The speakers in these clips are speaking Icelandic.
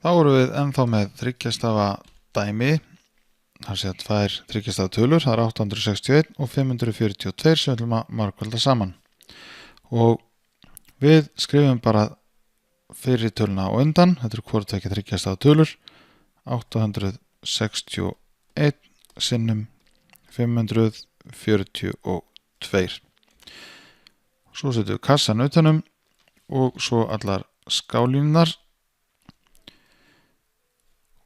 Þá erum við ennþá með þriggjastafa dæmi, þar sé að tvær þriggjastafa tölur, það er 861 og 542 sem við ætlum að margfalda saman. Og við skrifum bara fyrri töluna á undan, þetta eru hvort ekki þriggjastafa tölur, 861 sinnum 542. Svo setjum við kassan utanum og svo allar skálínunar.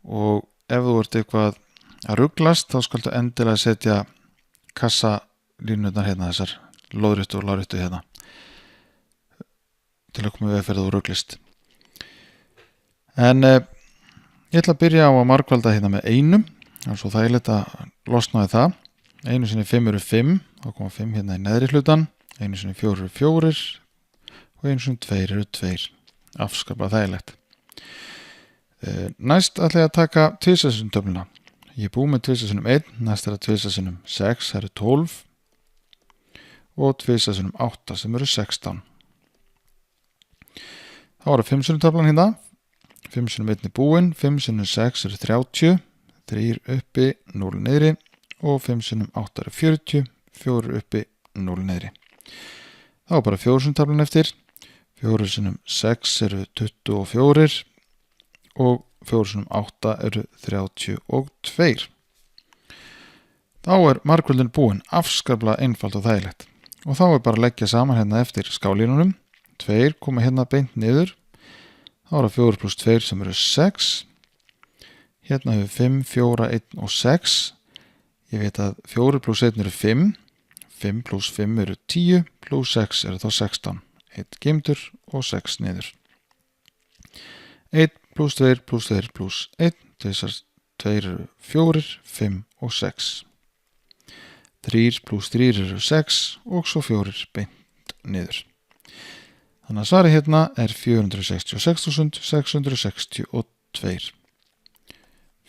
Og ef þú ert eitthvað að ruglast þá skaltu endilega setja kassalínurnar hérna, þessar lóðréttu og láréttu hérna, til að koma við fyrir þú ruglist. En ég ætla að byrja á að margfalda hérna með einum, það er svo þægilegt að losna við það. 1 sinni 5 eru 5, þá koma 5 hérna í neðri hlutan, 1 sinni 4 eru 4 og 1 sinni 2 eru 2, afskaplega þægilegt. Næst ætla ég að taka tvisvarsinnum töfluna. Ég er búið með tvisvarsinnum 1, næst er það tvisvarsinnum 6, það eru 12 og tvisvarsinnum 8 sem eru 16. Þá er það 5 sinnum töflan hérna, 5 sinnum 1 er búin, 5 sinnum 6 eru 30, 3 uppi, 0 niðri og 5 sinnum 8 eru 40, 4 uppi, 0 niðri. Þá er bara 4 sinnum töflan eftir, 4 sinnum 6 eru 24 og 4 sinnum 8 eru 32. Þá er margföldun búin, afskaplega einfalt og þægilegt. Og þá er bara að leggja saman hérna eftir skálínunum. 2 koma hérna beint niður. Þá er það 4 pluss 2 sem eru 6. Hérna hefur 5, 4, 1 og 6. Ég veit að 4 pluss 1 eru 5. 5 pluss 5 eru 10, pluss 6 eru þá 16. 1 geymdur og 6 niður. 1 pluss 2 pluss 2 pluss 1, þessar 2 eru 4, 5 og 6. 3 pluss 3 eru 6 og svo 4 beint niður. Þannig að svarið hérna er 466.662.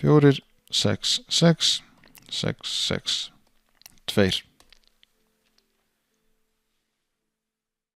4, 6, 6, 6, 6, 2.